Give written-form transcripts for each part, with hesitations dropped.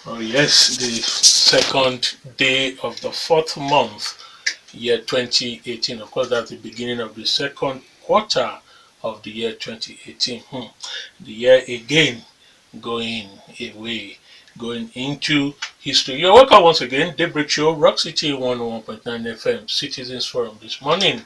Oh yes, the second day of the fourth month, year 2018. Of course, that's the beginning of the second quarter of the year 2018. The year again going away, going into history. You're welcome once again. Daybreak Show, Rock City 101.9 FM, Citizens Forum this morning.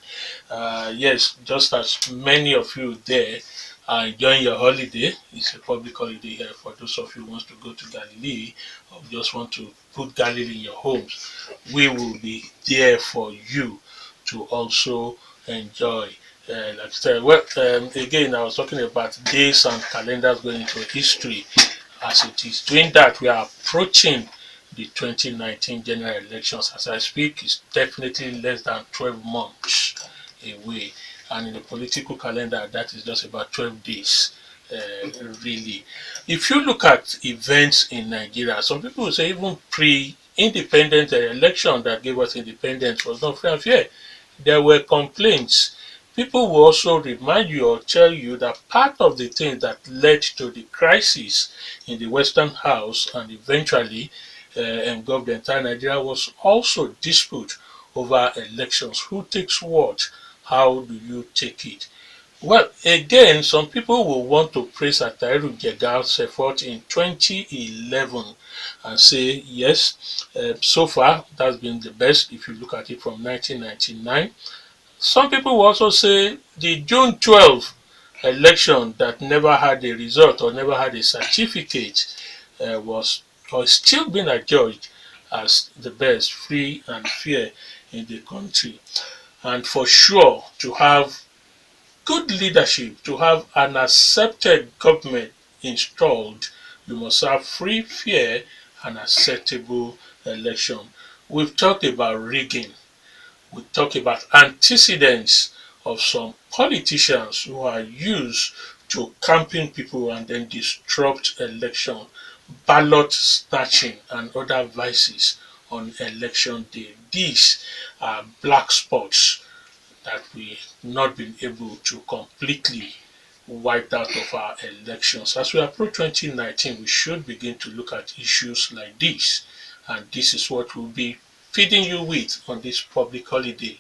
Yes, just as many of you there are enjoying your holiday. It's a public holiday here for those of you who wants to go to Galilee or just want to put Galilee in your homes. We will be there for you to also enjoy. Like I said, well, again, I was talking about days and calendars going into history. As it is doing that, we are approaching the 2019 general elections. As I speak, it's definitely less than 12 months away. And in the political calendar, that is just about 12 days, really. If you look at events in Nigeria, some people will say even pre-independent election that gave us independence was not free and fair. There were complaints. People will also remind you or tell you that part of the thing that led to the crisis in the Western House and eventually engulfed the entire Nigeria was also dispute over elections. Who takes what? How do you take it? Well, again, some people will want to praise Atairu Jegal's effort in 2011 and say, yes, so far that's been the best if you look at it from 1999. Some people will also say the June 12 election that never had a result or never had a certificate was or still being adjudged as the best, free and fair in the country. And for sure, to have good leadership, to have an accepted government installed, you must have free, fair, and acceptable election. We've talked about rigging. We talk about antecedents of some politicians who are used to campaign people and then disrupt election, ballot snatching, and other vices on election day. These are black spots that we not been able to completely wipe out of our elections. As we approach 2019, we should begin to look at issues like this. And this is what we'll be feeding you with on this public holiday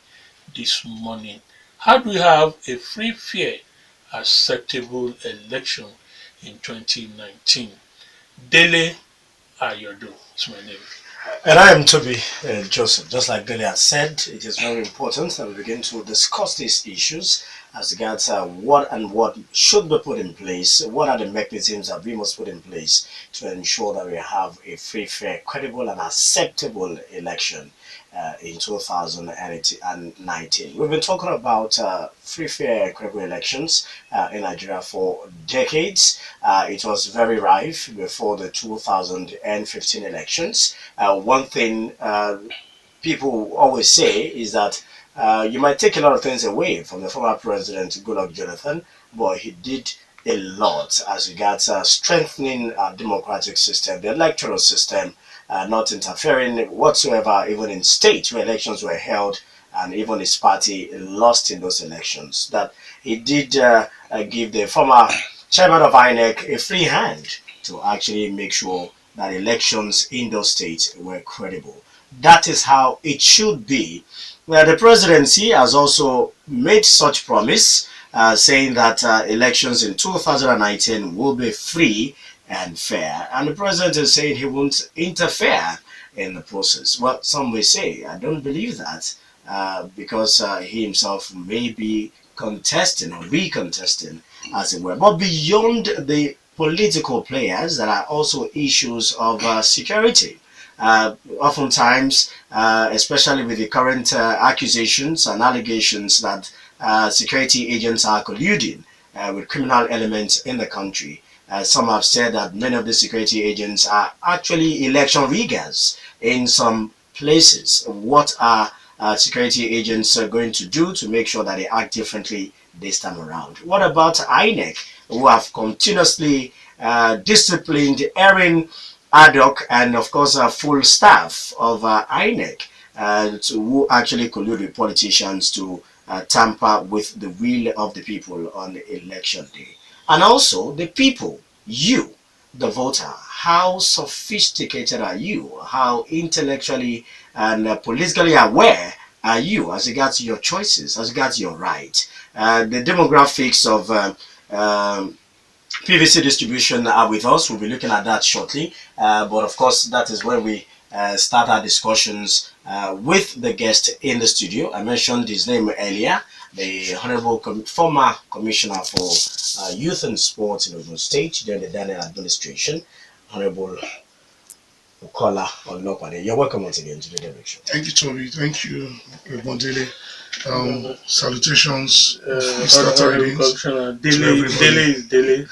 this morning. How do we have a free, fair, acceptable election in 2019? Dele Ayodo is my name. And I am Toby Joseph. Just like Dele has said, it is very important that we begin to discuss these issues as regards what should be put in place, what are the mechanisms that we must put in place to ensure that we have a free, fair, credible, and acceptable election in 2019. We've been talking about free, fair, credible elections in Nigeria for decades. It was very rife before the 2015 elections. One thing people always say is that you might take a lot of things away from the former president Goodluck Jonathan, but he did a lot as regards strengthening our democratic system, the electoral system, not interfering whatsoever, even in states where elections were held, and even his party lost in those elections. That he did give the former chairman of INEC a free hand to actually make sure that elections in those states were credible. That is how it should be. Well, the presidency has also made such promise, saying that elections in 2019 will be free and fair. And the president is saying he won't interfere in the process. Well, some may say, I don't believe that, because he himself may be contesting or recontesting, as it were. But beyond the political players, there are also issues of security. Oftentimes, especially with the current accusations and allegations that security agents are colluding with criminal elements in the country. Some have said that many of the security agents are actually election riggers in some places. What are security agents going to do to make sure that they act differently this time around? What about INEC, who have continuously disciplined Erin Addock and, of course, a full staff of INEC, who actually collude with politicians to tamper with the will of the people on the election day? And also the people, you, the voter, how sophisticated are you? How intellectually and politically aware are you as regards your choices, as regards your right? The demographics of PVC distribution are with us. We'll be looking at that shortly. But of course, that is when we start our discussions with the guest in the studio. I mentioned his name earlier, the Honorable former Commissioner for Youth and Sports in Ogun State during the Daniel administration, Honorable Bukola Olopade. You're welcome once again to the Daybreak Show. Thank you, Tobi. Thank you, Dele. Salutations, Easter Honorable tidings Commissioner, to Dele everybody. is Dele.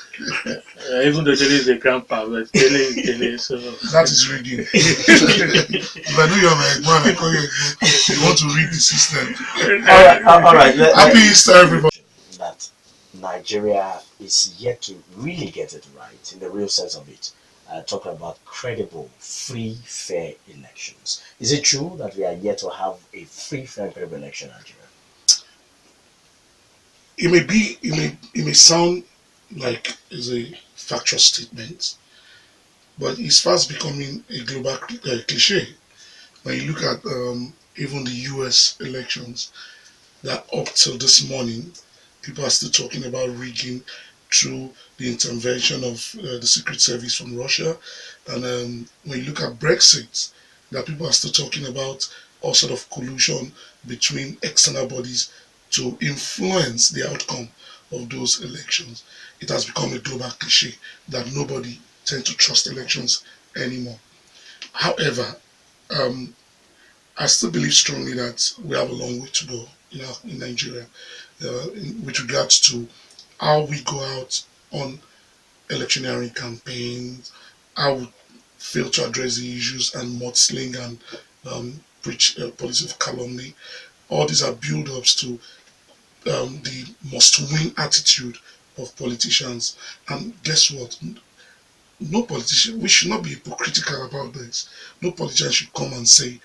Even though Dele is a grandpa, but Dele is Dele. So That is rigging. If I know you're my man, I call you Egbo. You want to rig the system. All right. Happy Easter, everybody. That Nigeria is yet to really get it right in the real sense of it. Talking about credible, free, fair elections. Is it true that we are yet to have a free, fair, and credible election in Nigeria? It may sound like it's a factual statement, but it's fast becoming a global cliche. When you look at even the US elections, that up till this morning, people are still talking about rigging through the intervention of the Secret Service from Russia. And when you look at Brexit, that people are still talking about all sort of collusion between external bodies to influence the outcome of those elections. It has become a global cliche that nobody tends to trust elections anymore. However, um, I still believe strongly that we have a long way to go, in Nigeria, with regards to how we go out on electioneering campaigns, how we fail to address the issues and mudsling and preach a policy of calumny. All these are build-ups to the must-win attitude of politicians. And guess what? No politician, we should not be hypocritical about this. No politician should come and say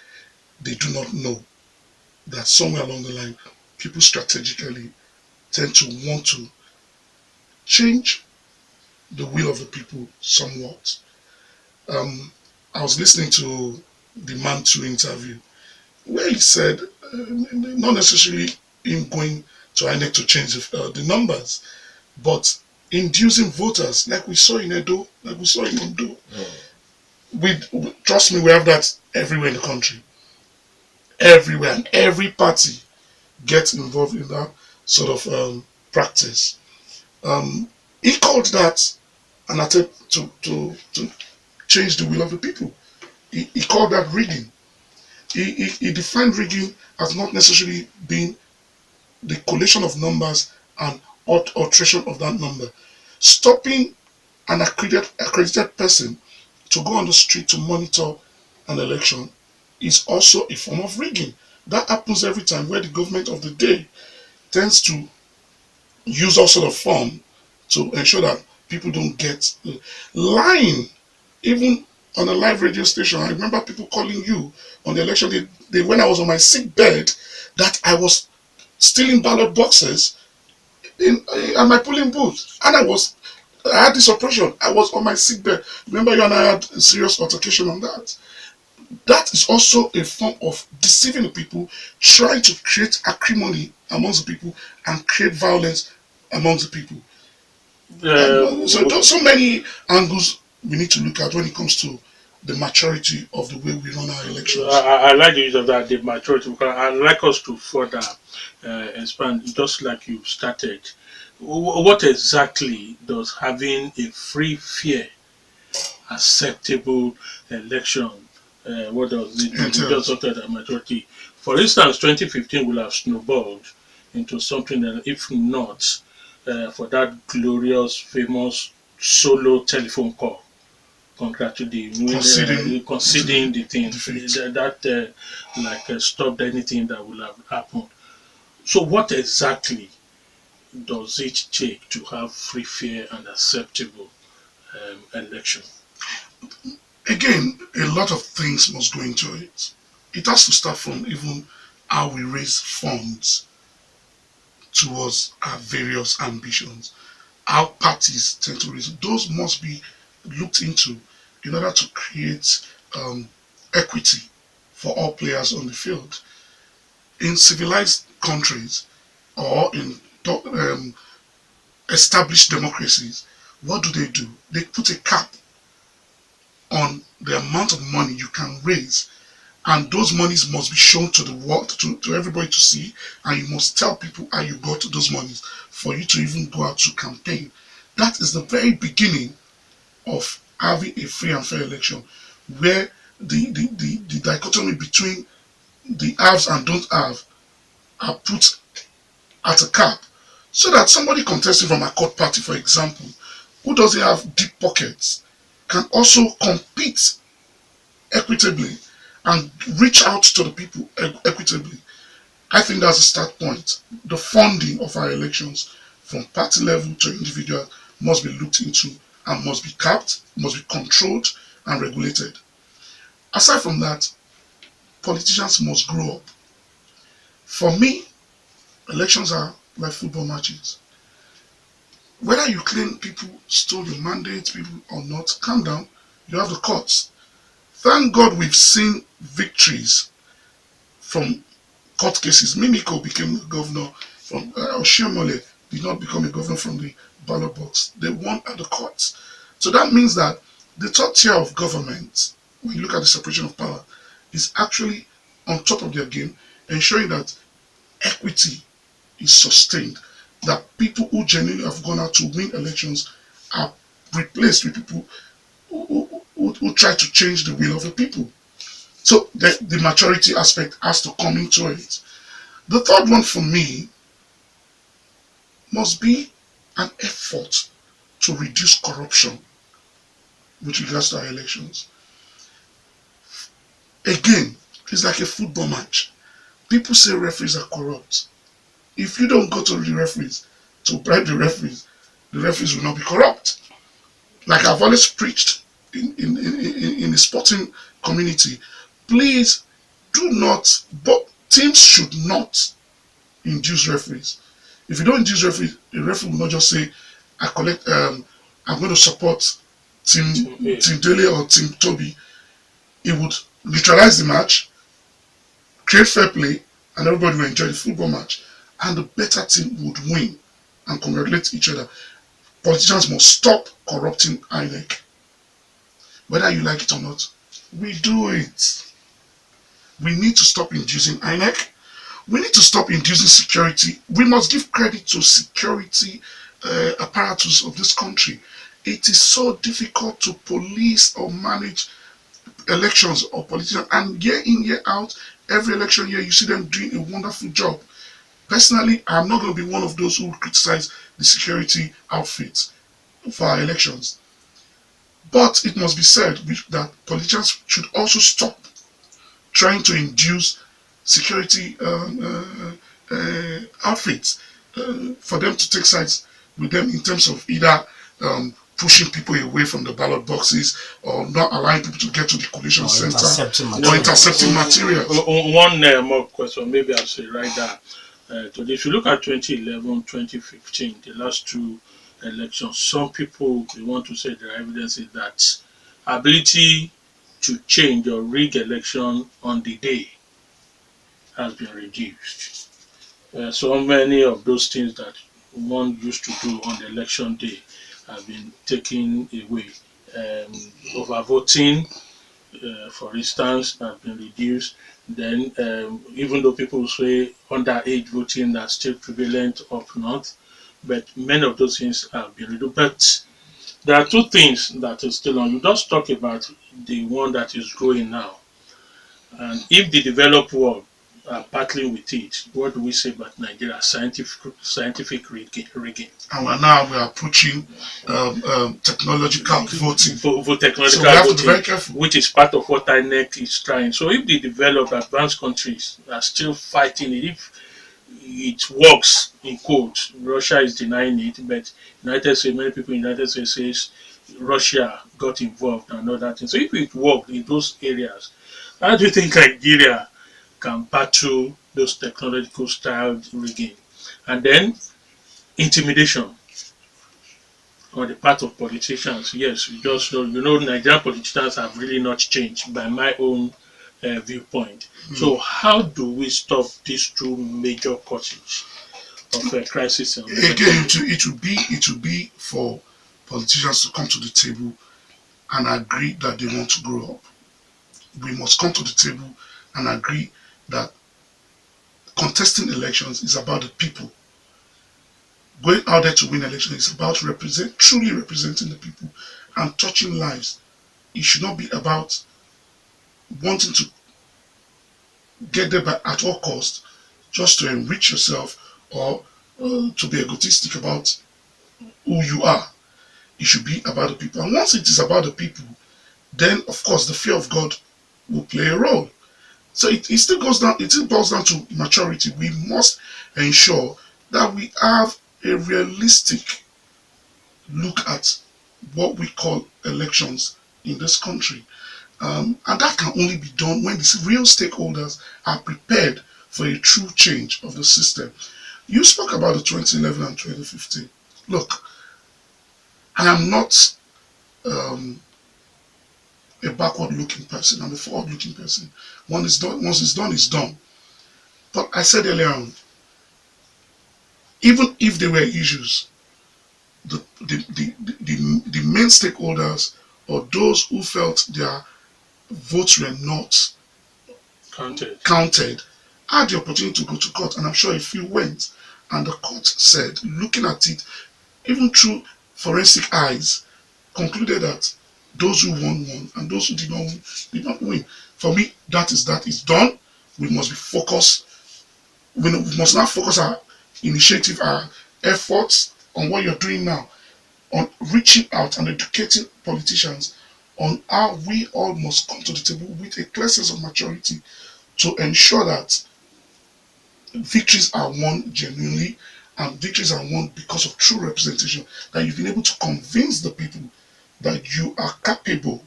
they do not know that somewhere along the line, people strategically tend to want to change the will of the people somewhat. Um, I was listening to the Man 2 interview where he said, not necessarily him going to INEC to change the numbers, but inducing voters, like we saw in Edo, like we saw in Ondo. Trust me, we have that everywhere in the country. Everywhere, and every party gets involved in that sort of practice. Um, he called that an attempt to change the will of the people. He called that rigging. He defined rigging as not necessarily being the collation of numbers and alteration of that number. Stopping an accredited person to go on the street to monitor an election is also a form of rigging. That happens every time where the government of the day tends to use all sort of form to ensure that people don't get lying. Even on a live radio station, I remember people calling you on the election day when I was on my sick bed that I was stealing ballot boxes in at my polling booth, and I had this operation. I was on my sick bed. Remember, you and I had a serious altercation on that. That is also a form of deceiving the people, trying to create acrimony amongst the people and create violence amongst the people. So there's so many angles we need to look at when it comes to the maturity of the way we run our elections. I like the use of that, the maturity, because I'd like us to further expand, just like you started. What exactly does having a free, fair, acceptable election, what does it do? You just talked about majority. For instance, 2015 will have snowballed into something that, if not for that glorious, famous solo telephone call, congratulating, conceding the thing, that stopped anything that would have happened. So, what exactly does it take to have free, fair, and acceptable election? Again, a lot of things must go into it. It has to start from even how we raise funds towards our various ambitions. How parties tend to raise those must be looked into in order to create equity for all players on the field. In civilized countries or in established democracies, what do? They put a cap on the amount of money you can raise, and those monies must be shown to the world, to everybody to see, and you must tell people how you got those monies for you to even go out to campaign. That is the very beginning of having a free and fair election, where the dichotomy between the haves and don't have are put at a cap, so that somebody contesting from a court party, for example, who doesn't have deep pockets, can also compete equitably and reach out to the people equitably. I think that's a start point. The funding of our elections from party level to individual must be looked into and must be capped, must be controlled and regulated. Aside from that, politicians must grow up. For me, elections are like football matches. Whether you claim people stole your mandate, people or not, calm down. You have the courts. Thank God we've seen victories from court cases. Mimiko became a governor from Oshiomole did not become a governor from the ballot box. They won at the courts. So that means that the third tier of government, when you look at the separation of power, is actually on top of their game, ensuring that equity is sustained, that people who genuinely have gone out to win elections are replaced with people who try to change the will of the people. So the maturity aspect has to come into it. The third one for me must be an effort to reduce corruption with regards to our elections. Again, it's like a football match. People say referees are corrupt. If you don't go to the referees to bribe the referees will not be corrupt. Like I've always preached in the sporting community, please do not, but teams should not induce referees. If you don't induce referees, a referee will not just say, I'm going to support team Dele or team Tobi. He would neutralize the match, create fair play, and everybody will enjoy the football match. And the better team would win and congratulate each other. Politicians must stop corrupting INEC. Whether you like it or not, we do it. We need to stop inducing INEC. We need to stop inducing security. We must give credit to security apparatus of this country. It is so difficult to police or manage elections or politicians, and year in, year out, every election year, you see them doing a wonderful job. Personally, I'm not going to be one of those who criticize the security outfits for our elections. But it must be said that politicians should also stop trying to induce security outfits for them to take sides with them in terms of either pushing people away from the ballot boxes or not allowing people to get to the collation center or intercepting materials. One more question, maybe I'll say right there. Today, if you look at 2011, 2015, the last two elections, some people they want to say the evidence is that ability to change or rig election on the day has been reduced. So many of those things that one used to do on the election day have been taken away. Overvoting, for instance, have been reduced. Then, even though people say underage voting are still prevalent up north, but many of those things have been reduced. But there are two things that are still on. You just talk about the one that is growing now. And if the developed world are battling with it, what do we say about Nigeria? Scientific rigging. And we are approaching technological voting. For technological so we have voting, to be very careful. Which is part of what INEC is trying. So if the developed advanced countries are still fighting it, if it works in quotes, Russia is denying it, but United States, many people in the United States says Russia got involved and all that thing. So if it worked in those areas, how do you think Nigeria can battle those technological style rigging? And then intimidation. on the part of politicians. Yes, you just know, Nigerian politicians have really not changed by my own viewpoint. So how do we stop these two major causes of a crisis in the Again, country? it will be for politicians to come to the table and agree that they want to grow up. We must come to the table and agree that contesting elections is about the people. Going out there to win elections is about truly representing the people and touching lives. It should not be about wanting to get there by at all costs, just to enrich yourself or to be egotistic about who you are. It should be about the people. And once it is about the people, then of course the fear of God will play a role. So it still goes down, it still boils down to maturity. We must ensure that we have a realistic look at what we call elections in this country. And that can only be done when the real stakeholders are prepared for a true change of the system. You spoke about the 2011 and 2015. Look, I am not um, a backward-looking person. I'm a forward-looking person. Once it's done, it's done. But I said earlier on, even if there were issues, the main stakeholders or those who felt their votes were not counted had the opportunity to go to court, and I'm sure a few went. And the court said, looking at it, even through forensic eyes, concluded that those who won and those who did not win. For me, that is done. We must be focused. We must now focus our initiative, our efforts on what you're doing now, on reaching out and educating politicians on how we all must come to the table with a clear sense of maturity to ensure that victories are won genuinely and victories are won because of true representation, that you've been able to convince the people that you are capable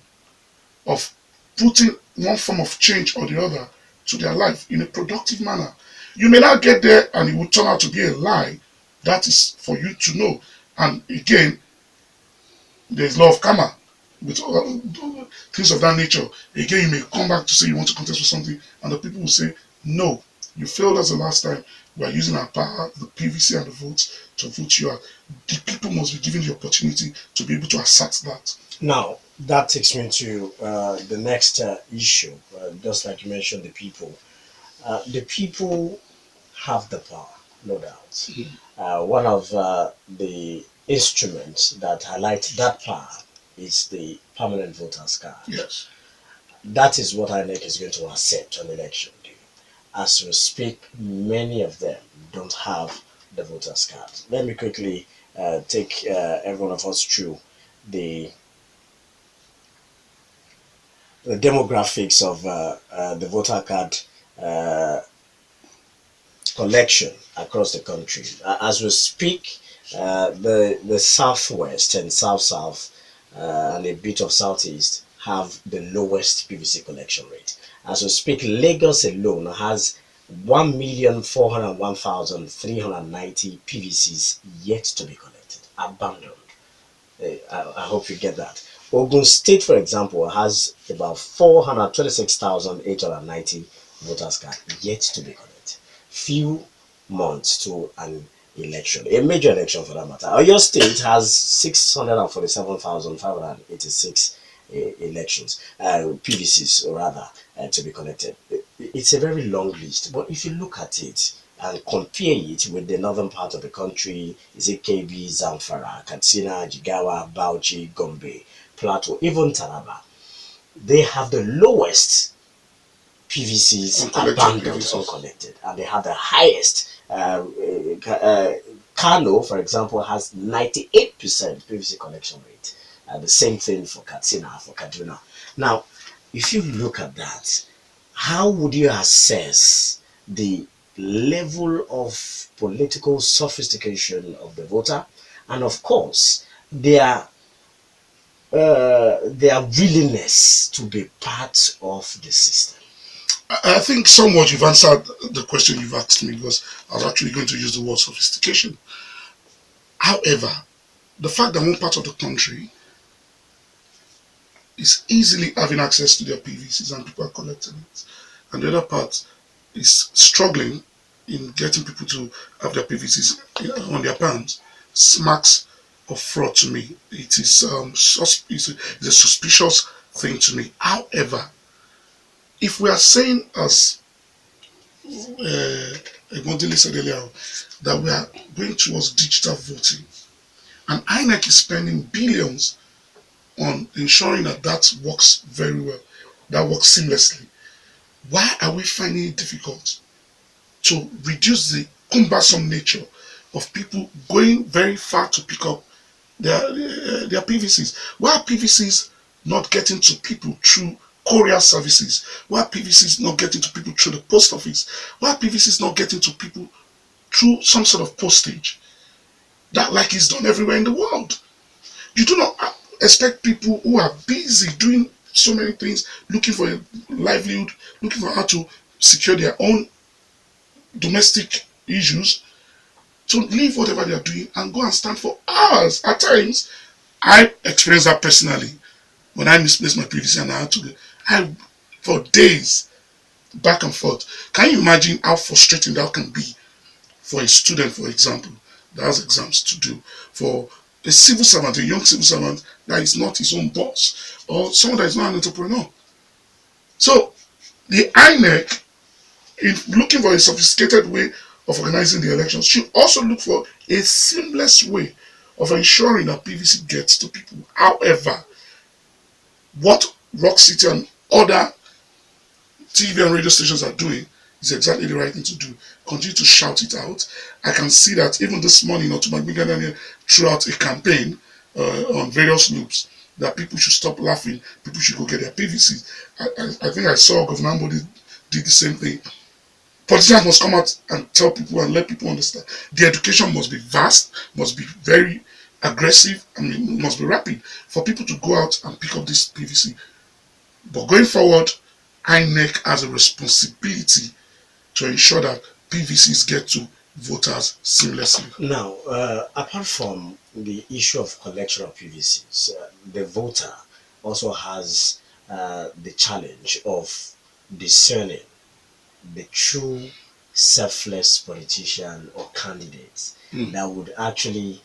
of putting one form of change or the other to their life in a productive manner. You may not get there and it will turn out to be a lie. That is for you to know. And again, there's law of karma with things of that nature. Again, you may come back to say you want to contest for something, and the people will say, no, you failed us the last time. We are using our power, the PVC and the votes to vote you out. The people must be given the opportunity to be able to assert that. Now, that takes me to the next issue. Just like you mentioned, the people. The people have the power, no doubt. One of the instruments that highlight that power is the permanent voters card. Yes. That is what INEC is going to accept on election day. As we speak, many of them don't have the voters card. Let me quickly take every one of us through the demographics of the voter card collection across the country. As we speak, the southwest and south and a bit of southeast have the lowest PVC collection rate. As we speak, Lagos alone has 1,401,390 PVCs yet to be collected, abandoned. I hope you get that. Ogun State, for example, has about 426,890 voters card yet to be collected. Few months to an election, a major election for that matter. Oyo State has 647,586 elections, PVCs rather, to be collected. It's a very long list, but if you look at it and compare it with the northern part of the country, is it KB, Zamfara, Katsina, Jigawa, Bauchi, Gombe, Plateau, even Taraba, they have the lowest PVCs abandoned, unconnected, and they have the highest. Kano, for example, has 98% PVC collection rate. The same thing for Katsina, for Kaduna. Now, if you look at that, how would you assess the level of political sophistication of the voter, and of course, their willingness to be part of the system? I think somewhat you've answered the question you've asked me, because I was actually going to use the word sophistication. However, the fact that one part of the country is easily having access to their PVCs and people are collecting it, and the other part is struggling in getting people to have their PVCs on their palms, smacks of fraud to me. It is it's a suspicious thing to me. However, if we are saying, as Dele said earlier, that we are going towards digital voting, and INEC is spending billions on ensuring that that works very well, that works seamlessly, why are we finding it difficult to reduce the cumbersome nature of people going very far to pick up their PVCs? Why are PVCs not getting to people through courier services? Why are PVCs not getting to people through the post office? Why are PVCs not getting to people through some sort of postage that like is done everywhere in the world? You do not expect people who are busy doing so many things, looking for a livelihood, looking for how to secure their own domestic issues, to leave whatever they are doing and go and stand for hours. At times, I experienced that personally when I misplaced my PVC and I had to go. For days, back and forth. Can you imagine how frustrating that can be for a student, for example, that has exams to do, for a civil servant, a young civil servant that is not his own boss, or someone that is not an entrepreneur? So, the INEC, in looking for a sophisticated way of organizing the elections, should also look for a seamless way of ensuring that PVC gets to people. However, what Rock City and other TV and radio stations are doing is exactly the right thing to do. Continue to shout it out. I can see that even this morning, Otumagbe Daniel threw out a campaign on various loops that people should stop laughing, people should go get their PVC. I think I saw Governor Ambodi did the same thing. Politicians must come out and tell people and let people understand. The education must be vast, must be very aggressive, I mean, must be rapid for people to go out and pick up this PVC. But going forward, INEC has a responsibility to ensure that PVCs get to voters seamlessly. Now, apart from the issue of collection of PVCs, the voter also has the challenge of discerning the true selfless politician or candidate that would actually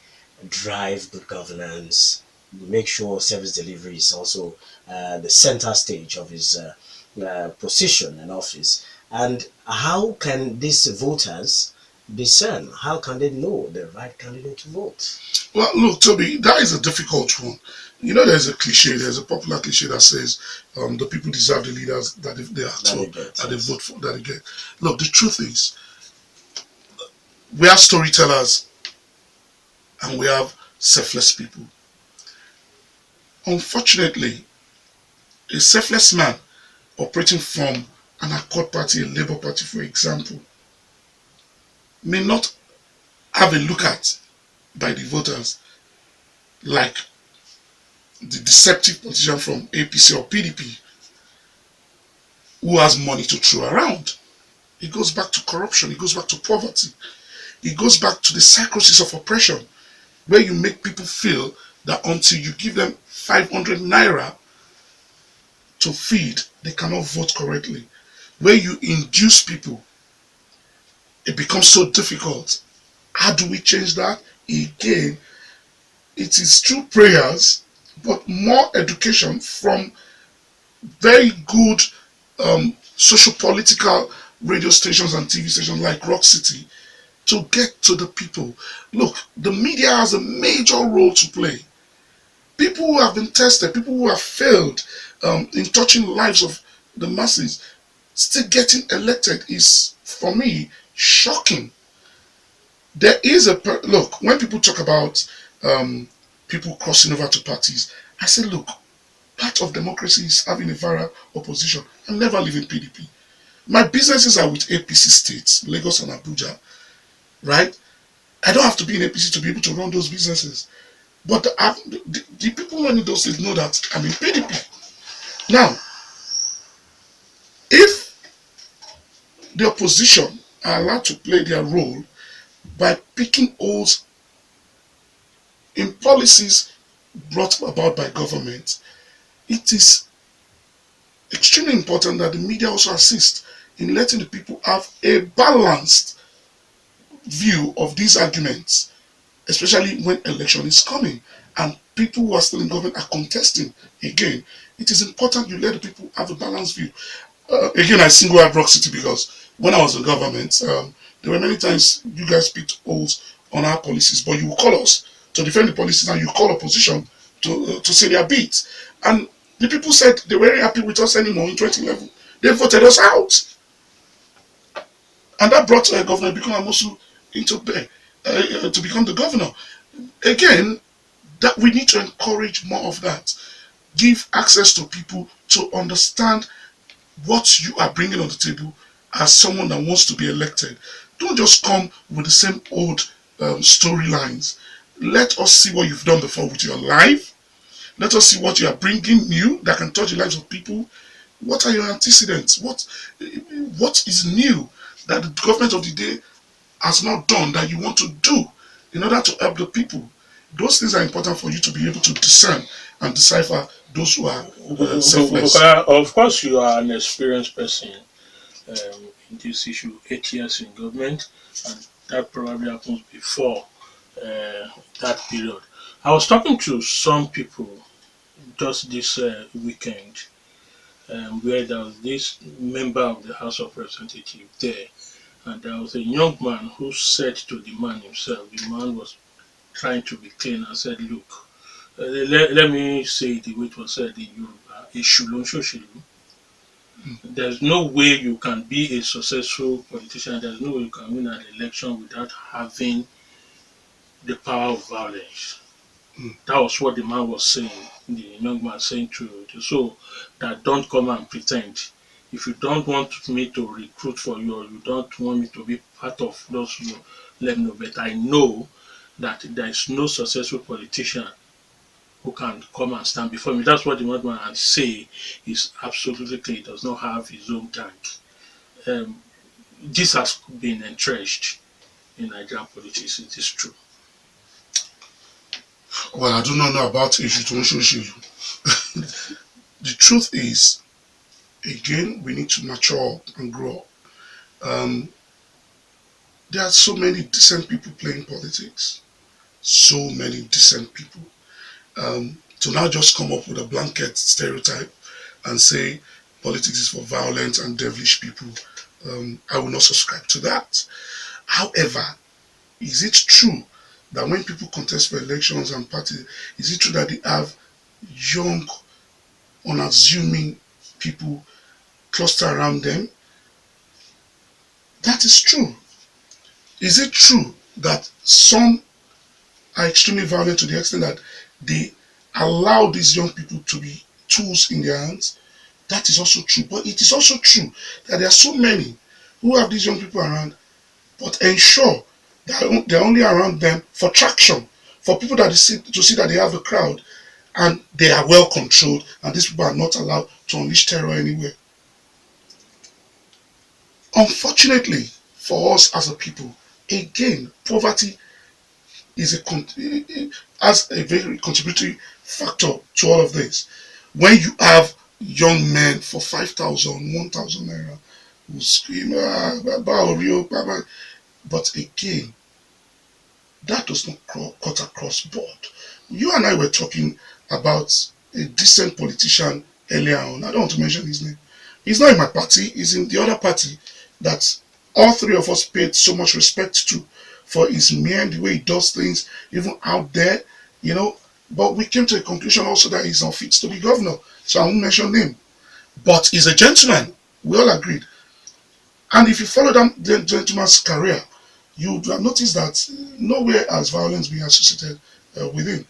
drive good governance, make sure service delivery is also the center stage of his position in office. And how can these voters discern? How can they know the right candidate to vote? Well, look, Toby, that is a difficult one. You know, there's a cliche, there's a popular cliche that says the people deserve the leaders that they are told, that they vote for, that they get. Look, the truth is, we have storytellers and we have selfless people. Unfortunately, a selfless man operating from an Accord party, a Labour party, for example, may not have a look at by the voters like the deceptive politician from APC or PDP who has money to throw around. It goes back to corruption, it goes back to poverty, it goes back to the psychosis of oppression, where you make people feel that until you give them 500 naira to feed, they cannot vote correctly. Where you induce people, it becomes so difficult. How do we change that? Again, it is through prayers, but more education from very good social political radio stations and TV stations like Rock City to get to the people. Look, the media has a major role to play. People who have been tested, people who have failed in touching lives of the masses, still getting elected is, for me, shocking. There is look, when people talk about people crossing over to parties, I say, look, part of democracy is having a viral opposition. I'm never leaving PDP. My businesses are with APC states, Lagos and Abuja, right? I don't have to be in APC to be able to run those businesses. But the people running those states know that I'm in PDP. Now, if the opposition are allowed to play their role by picking holes in policies brought about by government, it is extremely important that the media also assist in letting the people have a balanced view of these arguments, especially when election is coming and people who are still in government are contesting again. It is important you let the people have a balanced view. Again, I single out Rock City because when I was in government, there were many times you guys picked holes on our policies, but you will call us to defend the policies and you call opposition to say their bit. And the people said they weren't happy with us anymore in 2011. They voted us out. And that brought Governor Bukola Olopade into to become the governor. Again, that we need to encourage more of that. Give access to people to understand what you are bringing on the table as someone that wants to be elected. Don't just come with the same old storylines. Let us see what you've done before with your life. Let us see what you are bringing new that can touch the lives of people. What are your antecedents? What is new that the government of the day has not done that you want to do in order to help the people? Those things are important for you to be able to discern and decipher those who are selfless. Of course, you are an experienced person in this issue, 8 years in government, and that probably happens before that period. I was talking to some people just this weekend where there was this member of the House of Representatives there, and there was a young man who said to the man himself, the man was trying to be clean and said, look, let me say it the way it was said in Yoruba, there's no way you can be a successful politician, there's no way you can win an election without having the power of violence. That was what the man was saying, the young man saying so that don't come and pretend. If you don't want me to recruit for you or you don't want me to be part of those, you let me know. But I know that there is no successful politician who can come and stand before me. That's what the young man say is absolutely clear. He does not have his own gang. This has been entrenched in Nigerian politics. It is true. Well, I do not know about issue to issue. The truth is, again, we need to mature and grow. There are so many decent people playing politics. So many decent people. To now just come up with a blanket stereotype and say politics is for violent and devilish people, I will not subscribe to that. However, is it true that when people contest for elections and parties, is it true that they have young, unassuming people cluster around them? That is true. Is it true that some are extremely violent to the extent that they allow these young people to be tools in their hands? That is also true. But it is also true that there are so many who have these young people around but ensure that they're only around them for traction, for people that to see that they have a crowd and they are well controlled and these people are not allowed to unleash terror anywhere. Unfortunately for us as a people, again, poverty is has a very contributory factor to all of this. When you have young men for 5,000, 1,000 naira who scream, but again, that does not cut across board. You and I were talking about a decent politician earlier on. I don't want to mention his name. He's not in my party, he's in the other party that all three of us paid so much respect to for his man, the way he does things, even out there, you know. But we came to a conclusion also that he's unfit to be governor, so I won't mention him. But he's a gentleman, we all agreed. And if you follow that gentleman's career, you would have noticed that nowhere has violence been associated with him.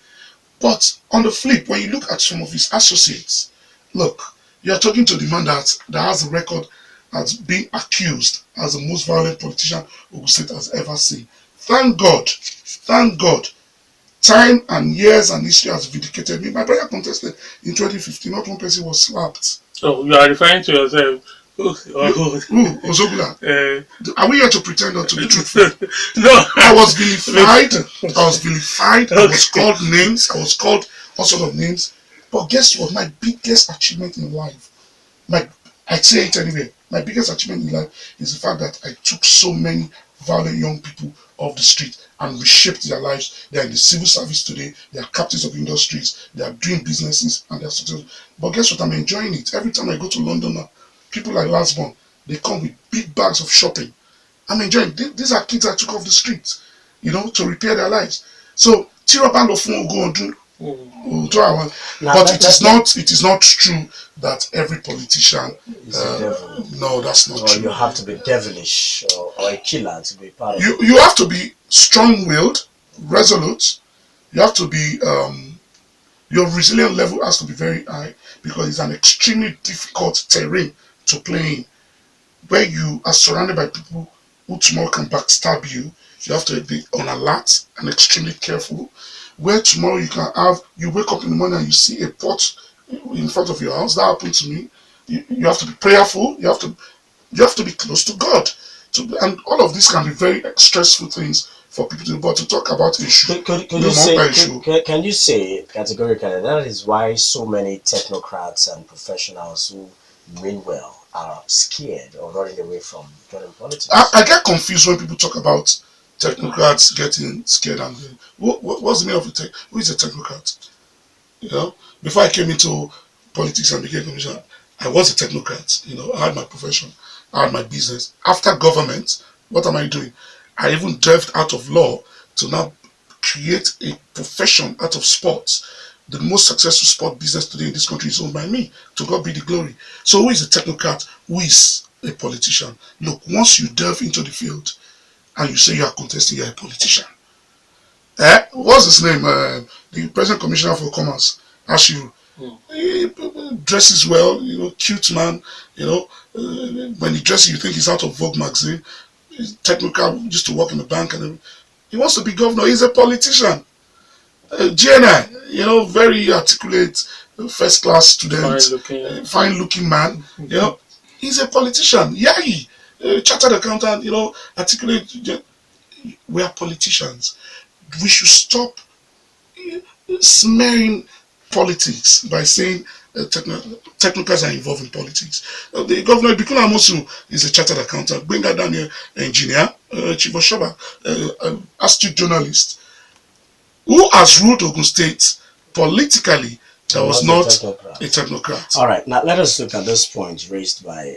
But on the flip, when you look at some of his associates, look, you're talking to the man that has a record as being accused as the most violent politician Ogun State has ever seen. Thank God, time and years and history has vindicated me. My brother contested in 2015, not one person was slapped. So you are referring to yourself Who? Ozogula. Uh, Are we here to pretend not to be truthful? no. I was vilified. I was Okay. called names. I was called all sort of names. But guess what? My biggest achievement in life, my I say it anyway. My biggest achievement in life is the fact that I took so many violent young people off the street and reshaped their lives. They are in the civil service today. They are captains of industries. They are doing businesses and they are successful. But guess what? I'm enjoying it. Every time I go to London now, people like Lastborn, they come with big bags of shopping. I'm enjoying. These are kids I took off the streets, to repair their lives. So Tiraband of will go and do. Now, But it is not true that every politician. is a devil. No, that's not Or true. you have to be devilish or a killer to be part of You it. you have to be strong-willed, resolute. You have to be your resilient level has to be very high because it's an extremely difficult terrain to play in. Where you are surrounded by people who tomorrow can backstab you, you have to be on alert and extremely careful. Where tomorrow you wake up in the morning and you see a pot in front of your house. That happened to me. You have to be prayerful. You have to be close to God. And all of these can be very stressful things for people to do. But to talk about issue, Could you say can you say categorically that is why so many technocrats and professionals who mean well are scared or running away from joining politics? I get confused when people talk about technocrats getting scared and what's the meaning of a tech? Who is a technocrat? You know, before I came into politics and became a commissioner, I was a technocrat. I had my profession, I had my business. After government, what am I doing? I even delved out of law to now create a profession out of sports. The most successful sport business today in this country is owned by me. To God be the glory. So who is a technocrat? Who is a politician? Look, once you delve into the field and you say you are contesting, you're a politician. What's his name? The present commissioner for commerce, Ashiru. Mm. He dresses well, cute man. When he dresses, you think he's out of Vogue magazine. He's technical, used to work in the bank, and he wants to be governor. He's a politician. GNI, very articulate, first class student, Fine looking. fine looking man. He's a politician. Yai, chartered accountant. Articulate. We are politicians. We should stop smearing politics by saying technocrats are involved in politics. The governor, Bukola Olopade, is a chartered accountant. Benga Daniel, engineer. Chief Oshoba, astute journalist. Who has ruled Ogun State politically that was not a technocrat? All right, now let us look at this point raised by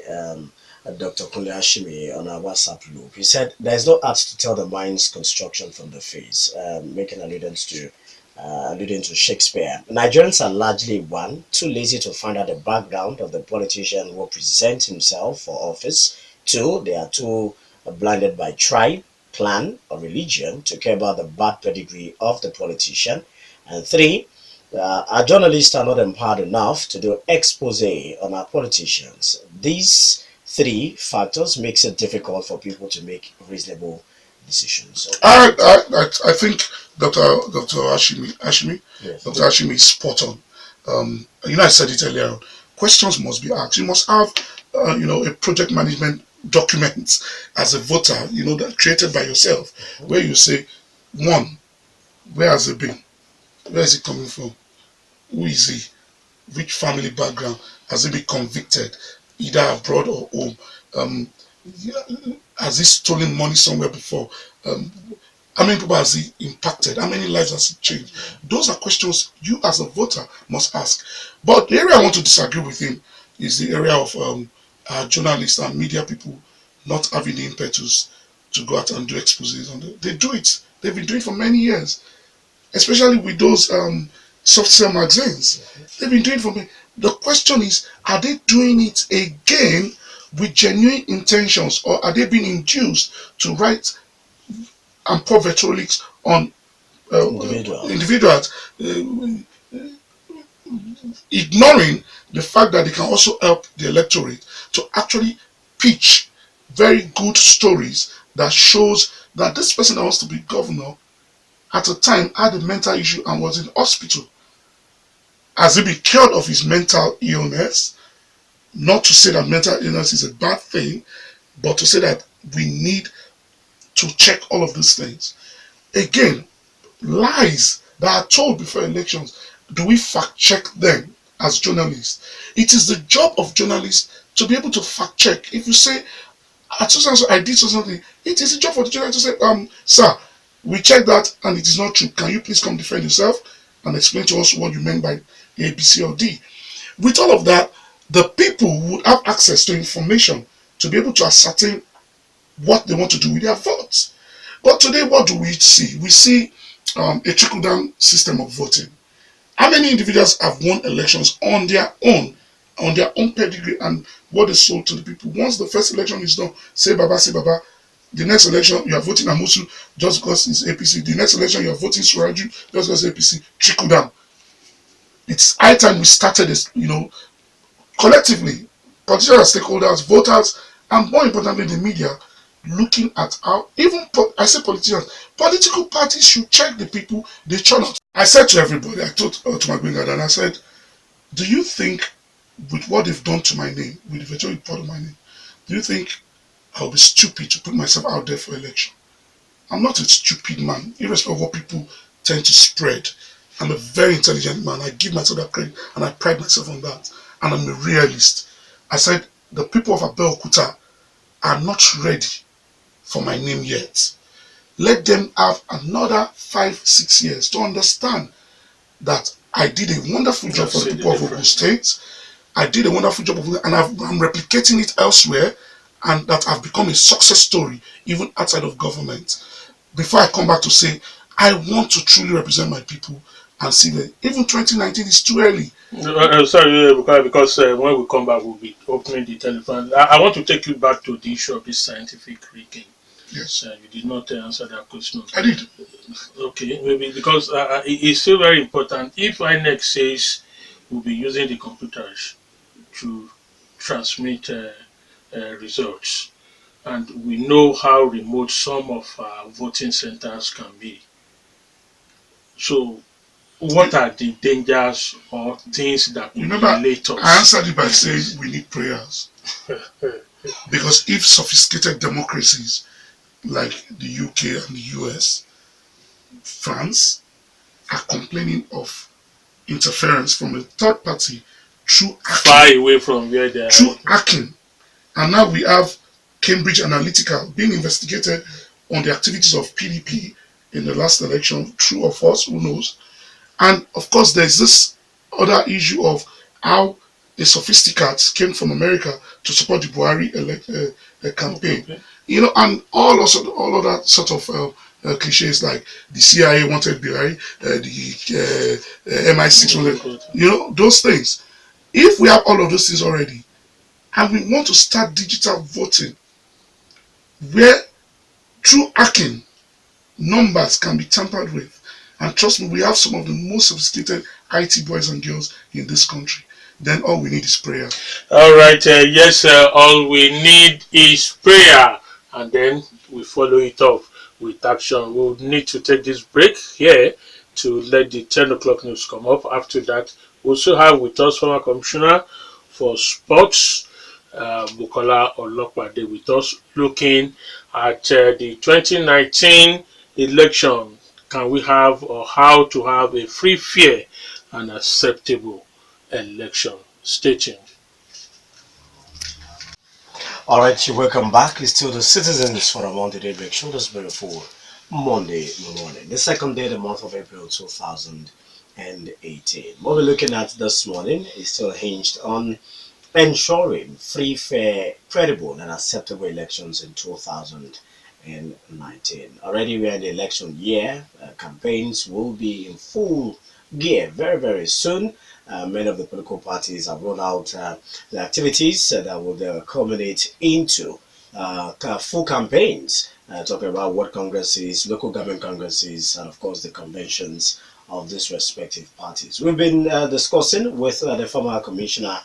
Dr. Kunle Ashimi on our WhatsApp loop. He said, there is no art to tell the mind's construction from the face, making alluding to Shakespeare. Nigerians are largely one, too lazy to find out the background of the politician who presents himself for office. Two, they are too blinded by tribe, clan, or religion to care about the bad pedigree of the politician. And three, our journalists are not empowered enough to do expose on our politicians. These three factors makes it difficult for people to make reasonable decisions. So, I think Dr. Ashimi, yes. Dr. Ashimi is spot on. I said it earlier. Questions must be asked. You must have, a project management document as a voter, that created by yourself, where you say, one, where has it been? Where is it coming from? Who is he? Which family background? Has he been convicted, either abroad or home? Um, has he stolen money somewhere before? How many people has he impacted? How many lives has he changed? Those are questions you as a voter must ask. But the area I want to disagree with him is the area of journalists and media people not having the impetus to go out and do exposés on it. They do it. They've been doing it for many years, especially with those soft sell magazines. They've been doing it for many. The question is, are they doing it again with genuine intentions, or are they being induced to write and pour vitriolics on individuals, ignoring the fact that they can also help the electorate to actually pitch very good stories that shows that this person that wants to be governor at a time had a mental issue and was in hospital. Has he been cured of his mental illness? Not to say that mental illness is a bad thing, but to say that we need to check all of these things. Again, lies that are told before elections, do we fact check them as journalists? It is the job of journalists to be able to fact check. If you say, at so I did something, it is the job for the journalist to say, sir, we checked that and it is not true. Can you please come defend yourself and explain to us what you meant by A, B, C, or D? With all of that, the people would have access to information to be able to ascertain what they want to do with their votes. But today, what do we see? We see a trickle-down system of voting. How many individuals have won elections on their own pedigree and what is sold to the people? Once the first election is done, say Baba. The next election, you are voting Amusu just because it's APC. The next election, you are voting Suraju just because APC. Trickle down. It's high time we started this, collectively, politicians, stakeholders, voters, and more importantly, the media, looking at how, even, I say politicians, political parties should check the people they churn out. I said to everybody, I told to my granddad, and I said, do you think with what they've done to my name, with the virtual report of my name, do you think I'll be stupid to put myself out there for election? I'm not a stupid man, irrespective of what people tend to spread. I'm a very intelligent man. I give myself that credit and I pride myself on that. And I'm a realist. I said the people of Abeokuta are not ready for my name yet. Let them have another 5-6 years to understand that I did a wonderful job for the people of Ogun State. I did a wonderful job and I'm replicating it elsewhere, and that I've become a success story even outside of government. Before I come back to say, I want to truly represent my people and see that even 2019 is too early. Sorry, because when we come back, we'll be opening the telephone. I want to take you back to the issue of this scientific rigging. Yes. You did not answer that question. I did. Okay, maybe because it's still very important. If INEC says we'll be using the computers to transmit results, and we know how remote some of our voting centers can be. So, what are the dangers or things that could relate us? I answered it by saying we need prayers. Because if sophisticated democracies like the UK and the US, France, are complaining of interference from a third party through hacking, far away from where they are. Through hacking. And now we have Cambridge Analytica being investigated on the activities of PDP in the last election. True or false, who knows? And of course, there's this other issue of how a sophisticate came from America to support the Buhari campaign. Okay. And all other sort of cliches like the CIA wanted Buhari, the MI6 wanted, those things. If we have all of those things already, and we want to start digital voting, where through hacking, numbers can be tampered with. And trust me, we have some of the most sophisticated IT boys and girls in this country. Then all we need is prayer. All right, yes, all we need is prayer. And then we follow it up with action. We'll need to take this break here to let the 10 o'clock news come up. After that, we also have with us former Commissioner for Sports, Bukola Olopade, with us looking at the 2019 election. Can we have, or how to have, a free, fair, and acceptable election? Stay tuned. All right, welcome back. It's still the Citizens Forum on the Daybreak Show this beautiful Monday morning, the second day of the month of April 2018. What we're looking at this morning is still hinged on ensuring free, fair, credible, and acceptable elections in 2019. Already we are in the election year. Campaigns will be in full gear very, very soon. Many of the political parties have rolled out the activities that will culminate into full campaigns, talking about what congresses, local government congresses, and of course the conventions of these respective parties. We've been discussing with the former commissioner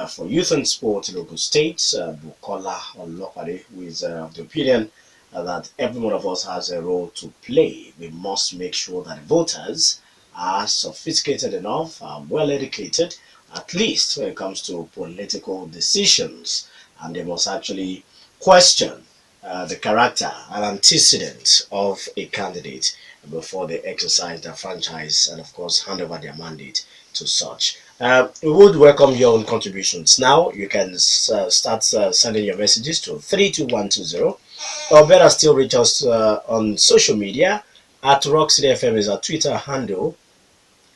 for Youth and Sport in Ogun State, Bukola Olopade, who is of the opinion that every one of us has a role to play. We must make sure that voters are sophisticated enough, are well educated, at least when it comes to political decisions, and they must actually question the character and antecedents of a candidate before they exercise their franchise and, of course, hand over their mandate to such. We would welcome your own contributions. Now you can start sending your messages to 32120, or better still, reach us on social media at Rock City FM is our Twitter handle.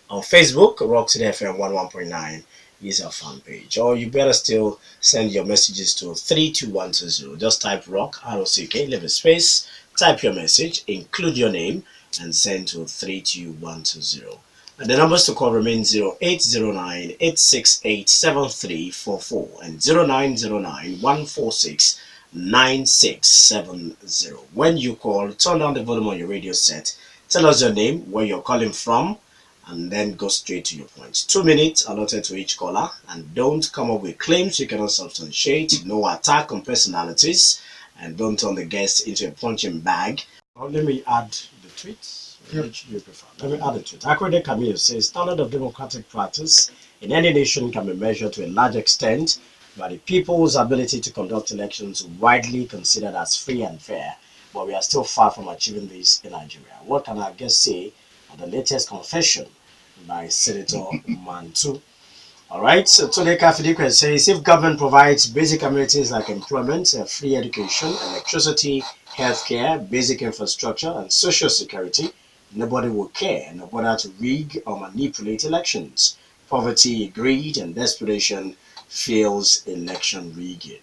On Facebook, Rock City FM 11.9 is our fan page. Or you better still send your messages to 32120. Just type rock, ROCK, leave a space, type your message, include your name, and send to 32120. And the numbers to call remain 0809 868 7344 and 0909 146 9670. When you call, turn down the volume on your radio set. Tell us your name, where you're calling from, and then go straight to your point. 2 minutes allotted to each caller, and don't come up with claims you cannot substantiate. No attack on personalities, and don't turn the guest into a punching bag. Let me add the tweets. Which do you prefer? Let me add the tweet. Akwede Camille says standard of democratic practice in any nation can be measured to a large extent by the people's ability to conduct elections widely considered as free and fair, but we are still far from achieving this in Nigeria. What can our guest say on the latest confession by Senator Mantu? All right, so today Kafidikwe says if government provides basic amenities like employment, free education, electricity, healthcare, basic infrastructure, and social security, nobody will care, no bother to rig or manipulate elections. Poverty, greed, and desperation fuels election rigging.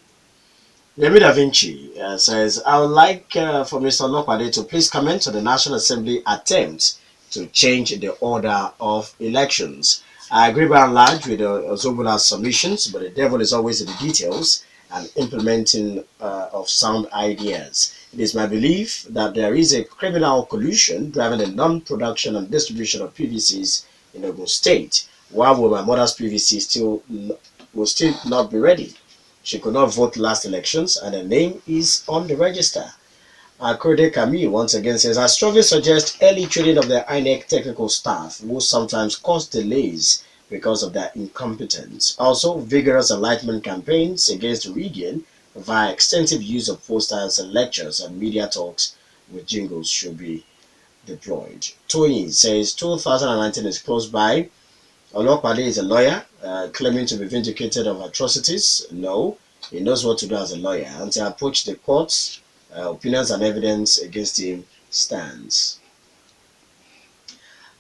Remy Da Vinci says, I would like for Mr. Olopade to please comment on the National Assembly attempt to change the order of elections. I agree by and large with Ozobula's submissions, but the devil is always in the details and implementing of sound ideas. It is my belief that there is a criminal collusion driving the non-production and distribution of PVCs in Ogun State. Why will my mother's PVC will still not be ready? She could not vote last elections, and her name is on the register. Akwede Camille once again says, I strongly suggest early training of the INEC technical staff, who sometimes cause delays because of their incompetence. Also, vigorous enlightenment campaigns against rigging via extensive use of posters and lectures and media talks with jingles should be deployed. Tony says 2019 is close by. Olopade is a lawyer claiming to be vindicated of atrocities. No, he knows what to do as a lawyer. Until I approach the courts, opinions and evidence against him stands.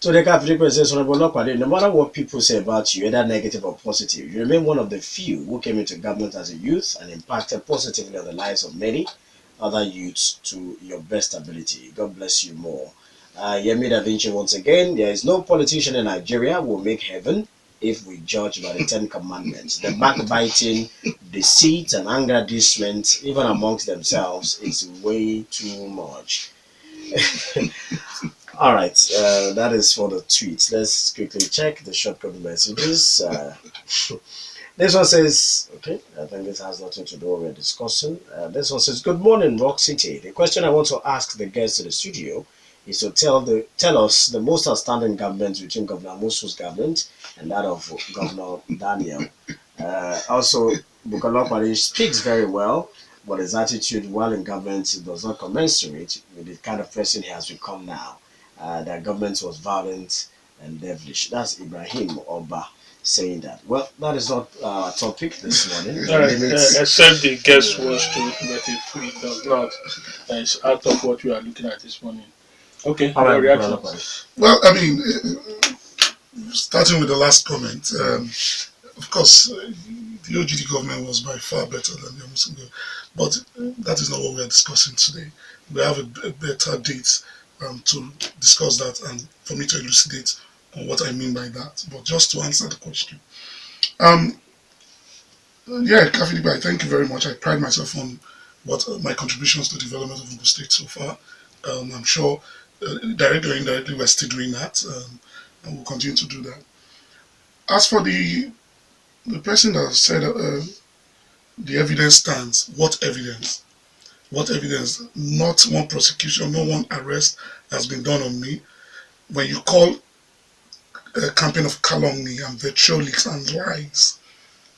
So the Catholic says, Honorable Olopade, no matter what people say about you, either negative or positive, you remain one of the few who came into government as a youth and impacted positively on the lives of many other youths to your best ability. God bless you more. Yemi Da Vinci once again, there is no politician in Nigeria who will make heaven if we judge by the 10 commandments. The backbiting, deceit, and anger adjustment, even amongst themselves, is way too much. All right, that is for the tweets. Let's quickly check the shortcut messages. This one says, okay, I think this has nothing to do with what we're discussing. This one says, good morning, Rock City. The question I want to ask the guests in the studio is to tell us the most outstanding government between Governor Musu's government and that of Governor Daniel. Also, Bukola Olopade speaks very well, but his attitude while in government does not commensurate with the kind of person he has become now. That government was violent and devilish. That's Ibrahim Oba saying that. Well, that is not our topic this morning. Except the guest wants to, but if he does not, it's out of what we are looking at this morning. Okay, All right, reactions. Well, I mean, starting with the last comment, of course, the OGD government was by far better than the Muslim government, but that is not what we are discussing today. We have a better date to discuss that and for me to elucidate on what I mean by that. But just to answer the question, yeah, Kafilibai, thank you very much. I pride myself on what my contributions to the development of Ogun State so far. I'm sure directly or indirectly we're still doing that, and we'll continue to do that. As for the person that said the evidence stands, what evidence? What evidence? Not one prosecution, no one arrest has been done on me. When you call a campaign of calumny and vitriolics and lies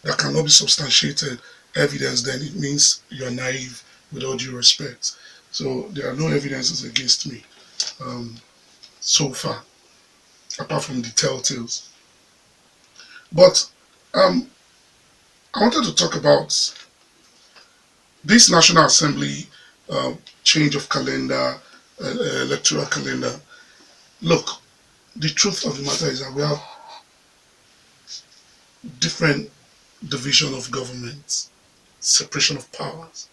that cannot be substantiated evidence, then it means you're naive with all due respect. So there are no evidences against me so far, apart from the telltales. But um, I wanted to talk about this National Assembly uh, change of calendar, electoral calendar. Look, the truth of the matter is that we have different division of government, separation of powers.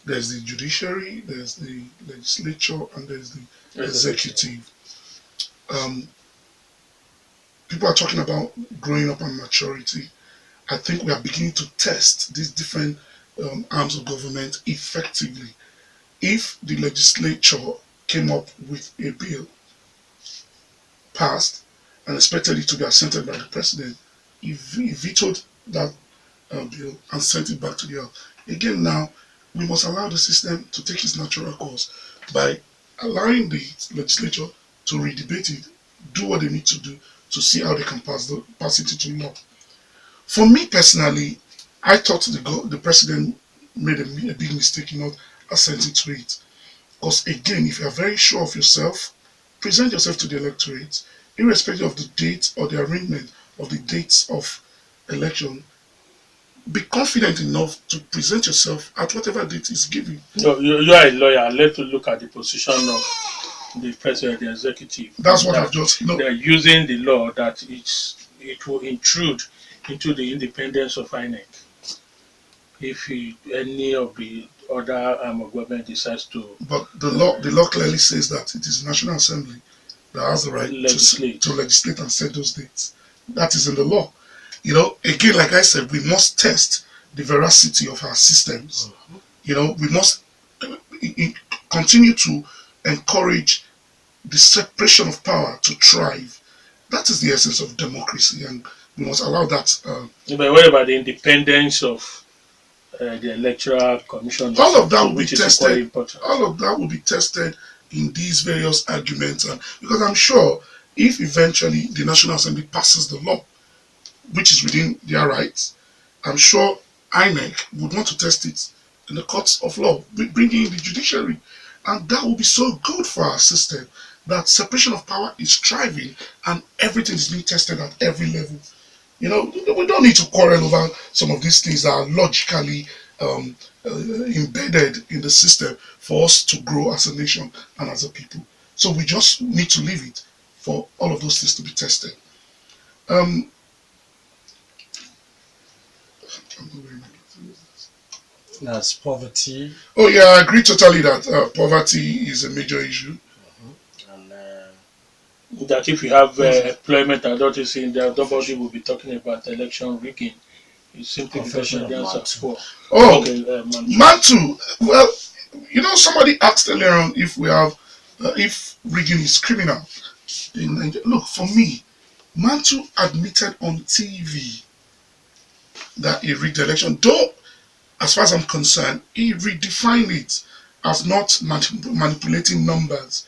There's the judiciary, there's the legislature, and there's the executive. Um, People are talking about growing up and maturity. I think we are beginning to test these different arms of government effectively. If the legislature came up with a bill, passed, and expected it to be assented by the president, he vetoed that bill and sent it back to the House. Again, now we must allow the system to take its natural course by allowing the legislature to redebate it, do what they need to do to see how they can pass it into law. For me personally, I thought the president made a big mistake in not assenting to it. Because again, if you are very sure of yourself, present yourself to the electorate, irrespective of the date or the arrangement of the dates of election. Be confident enough to present yourself at whatever date is given. No, you are a lawyer. Let's look at the position of the president, the executive. That's what I've just, They're using the law that it will intrude into the independence of INEC. If any of the other arm of government decides to. But the law clearly says that it is the National Assembly that has the right to legislate and set those dates. That is in the law. Again, like I said, we must test the veracity of our systems. We must continue to encourage the separation of power to thrive. That is the essence of democracy, and we must allow that. But what about the independence of the electoral commission? All of that will be tested. All of that will be tested in these various arguments, and because I'm sure if eventually the National Assembly passes the law, which is within their rights, I'm sure INEC would want to test it in the courts of law, bringing in the judiciary. And that will be so good for our system, that separation of power is thriving and everything is being tested at every level. We don't need to quarrel over some of these things that are logically embedded in the system for us to grow as a nation and as a people. So we just need to leave it for all of those things to be tested. That's poverty. Oh yeah, I agree totally that poverty is a major issue. And that if you have employment and not saying that nobody will be talking about election rigging. It's simply because Nigerians are poor. Oh, okay, Mantu. Well, somebody asked earlier on if we have if rigging is criminal in Nigeria. Look, for me, Mantu admitted on TV that he rigged the election. Though, as far as I'm concerned, he redefined it as not manipulating numbers,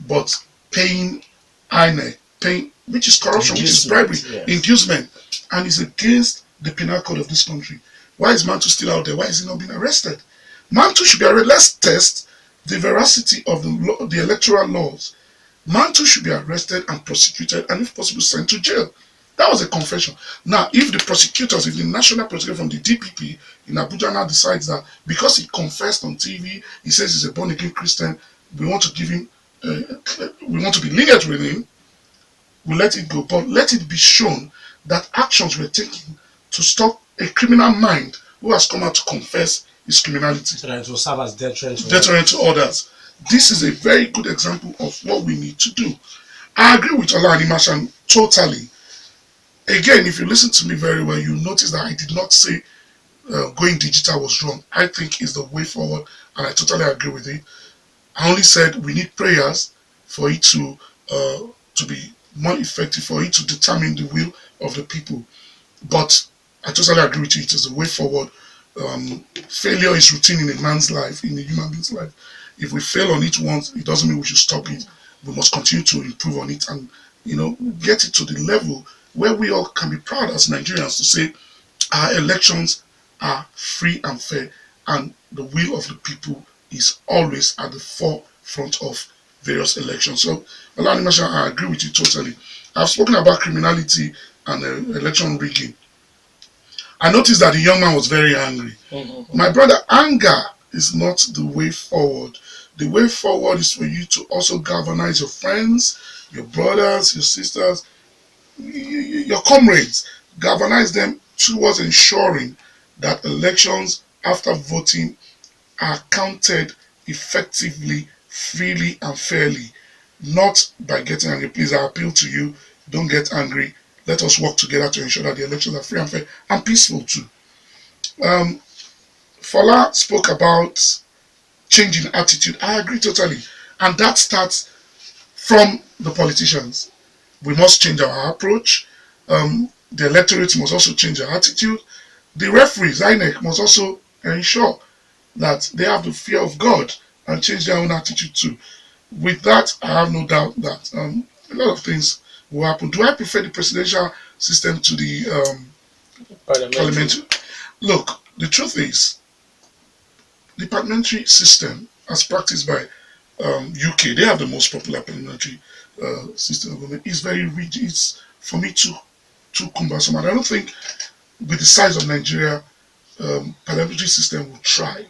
but paying INEC, which is corruption, which is bribery, yes. Inducement, and is against the penal code of this country. Why is Mantu still out there? Why is he not being arrested? Mantu should be arrested. Let's test the veracity of the electoral laws. Mantu should be arrested and prosecuted, and if possible, sent to jail. That was a confession. Now, if the prosecutors, if the national prosecutor from the DPP in Abuja now decides that because he confessed on TV, he says he's a born-again Christian, we want to give him, we want to be lenient with him, we let it go. But let it be shown that actions were taken to stop a criminal mind who has come out to confess his criminality. So that it will serve as deterrent to others. This is a very good example of what we need to do. I agree with Ola Animashan totally. Again, if you listen to me very well, you notice that I did not say going digital was wrong. I think it's the way forward, and I totally agree with it. I only said we need prayers for it to be more effective, for it to determine the will of the people. But I totally agree with you. It is the way forward. Failure is routine in a man's life, in a human being's life. If we fail on it once, it doesn't mean we should stop it. We must continue to improve on it and get it to the level where we all can be proud as Nigerians to say our elections are free and fair, and the will of the people is always at the forefront of various elections. So, Alani Masha, I agree with you totally. I've spoken about criminality and election rigging. I noticed that the young man was very angry. My brother, anger is not the way forward. The way forward is for you to also galvanize your friends, your brothers, your sisters, your comrades, galvanize them towards ensuring that elections after voting are counted effectively, freely, and fairly. Not by getting angry. Please, I appeal to you, don't get angry. Let us work together to ensure that the elections are free and fair and peaceful too. Um, Fola spoke about changing attitude. I agree totally. And that starts from the politicians. We must change our approach. The electorate must also change their attitude. The referees, INEC, must also ensure that they have the fear of God and change their own attitude too. With that, I have no doubt that a lot of things will happen. Do I prefer the presidential system to the Parliamentary. parliamentary? Look, the truth is, the parliamentary system, as practiced by UK, they have the most popular parliamentary system of government. It's very rigid. It's for me too cumbersome, and I don't think with the size of Nigeria, parliamentary system will thrive.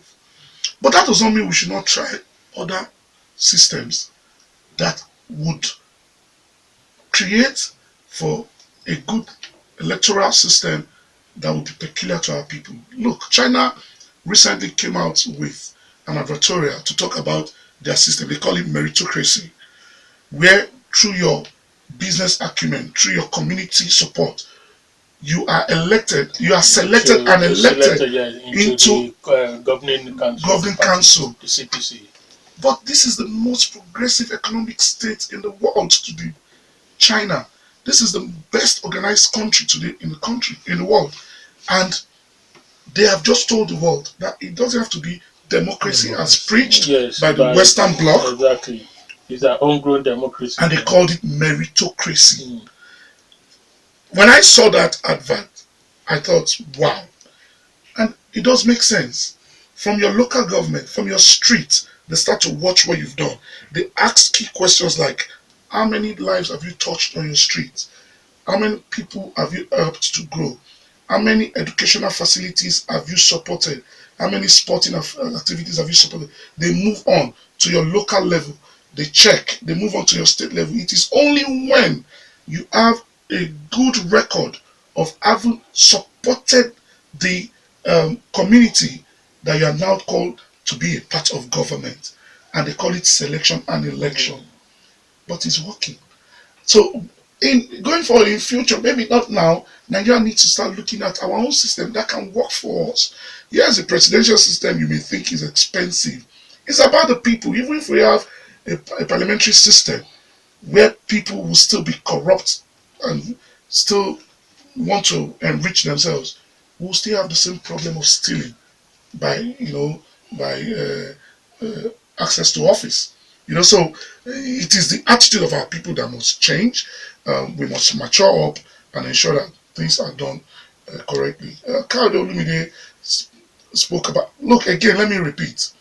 But that does not mean we should not try other systems that would create for a good electoral system that would be peculiar to our people. Look, China recently came out with an advertorial to talk about their system. They call it meritocracy, where through your business acumen, through your community support, you are elected, you are selected and elected Selected, yeah, into the governing council. the CPC. But this is the most progressive economic state in the world today, China. This is the best organized country today in the world. And they have just told the world that it doesn't have to be democracy as preached by the Western Bloc. Exactly. It's our homegrown democracy. And they called it meritocracy. When I saw that advert, I thought, wow. And it does make sense. From your local government, from your street, they start to watch what you've done. They ask key questions like, how many lives have you touched on your street? How many people have you helped to grow? How many educational facilities have you supported? How many sporting activities have you supported? They move on to your local level. They check. They move on to your state level. It is only when you have a good record of having supported the community that you are now called to be a part of government. And they call it selection and election. But it's working. So in going forward in future, maybe not now, Nigeria needs to start looking at our own system that can work for us. Yes, the presidential system you may think is expensive. It's about the people. Even if we have a parliamentary system where people will still be corrupt and still want to enrich themselves, we'll still have the same problem of stealing by access to office. So it is the attitude of our people that must change. We must mature up and ensure that things are done correctly. Kyle Olumide spoke about. Look again. Let me repeat.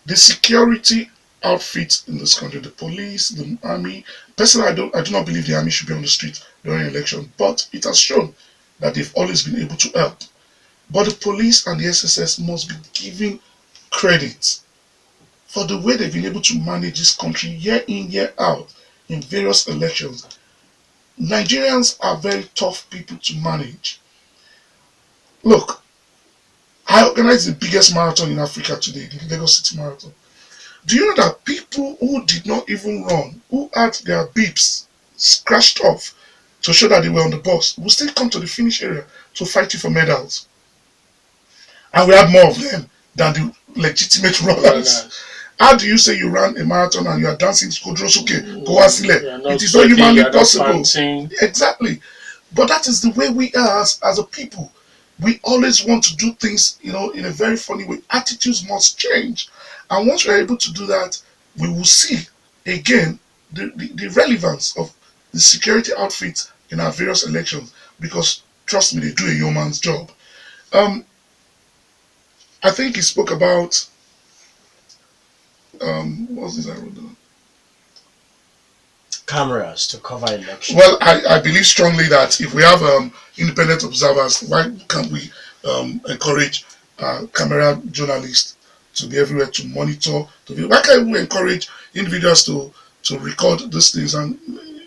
The security outfits in this country, the police, the army. Personally, I do not believe the army should be on the street during election, but it has shown that they've always been able to help. But the police and the SSS must be given credit for the way they've been able to manage this country year in, year out in various elections. Nigerians are very tough people to manage. Look, I organized the biggest marathon in Africa today, the Lagos City Marathon. Do you know that people who did not even run, who had their beeps scratched off to show that they were on the bus, will still come to the finish area to fight you for medals? And we had more of them than the legitimate runners. How do you say you ran a marathon and you are dancing Skodrosuke, Kowasile? It is not humanly possible. Exactly. But that is the way we are as a people. We always want to do things, in a very funny way. Attitudes must change. And once we are able to do that, we will see, again, the relevance of the security outfits in our various elections because trust me, they do a yeoman's job. Um, I think he spoke about what's this I wrote down? Cameras to cover election. Well, I believe strongly that if we have independent observers, why can't we encourage camera journalists to be everywhere to monitor? Why can't we encourage individuals to record these things and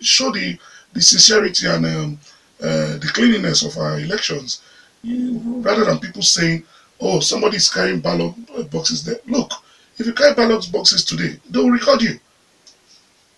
show the sincerity and the cleanliness of our elections, rather than people saying, "Oh, somebody's carrying ballot boxes there." Look, if you carry ballot boxes today, they will record you.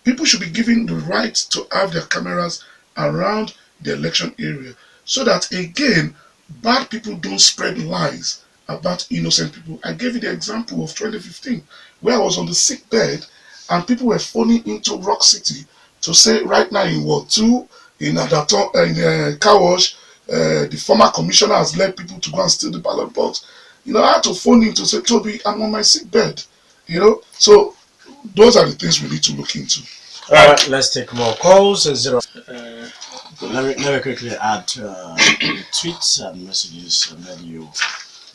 People should be given the right to have their cameras around the election area so that, again, bad people don't spread lies about innocent people. I gave you the example of 2015 where I was on the sick bed and people were phoning into Rock City to say right now in Ward 2, in Adaton, in Car Wash, the former commissioner has led people to go and steal the ballot box. I had to phone in to say, Toby, I'm on my sick bed. So those are the things we need to look into. All right, let's take more calls. Uh, Let me quickly add tweets and messages and then you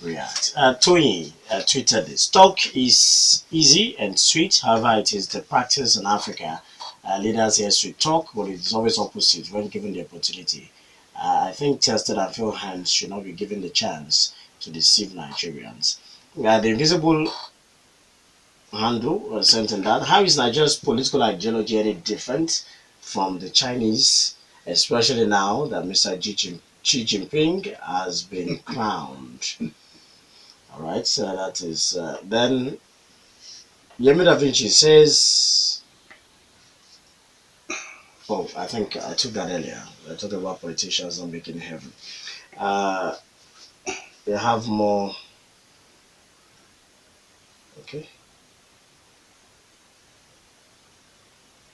react. Tony tweeted this. Talk is easy and sweet, however, it is the practice in Africa. Leaders here should talk, but it is always opposite when given the opportunity. I think tested and failed hands should not be given the chance to deceive Nigerians. The invisible handle sent in that. How is Nigeria's political ideology any different from the Chinese, especially now that Mr. Xi Jinping has been crowned? All right, so that is then. Yemi Da Vinci says, "Oh, I think I took that earlier. I talked about politicians not making heaven. Uh, they have more. Okay."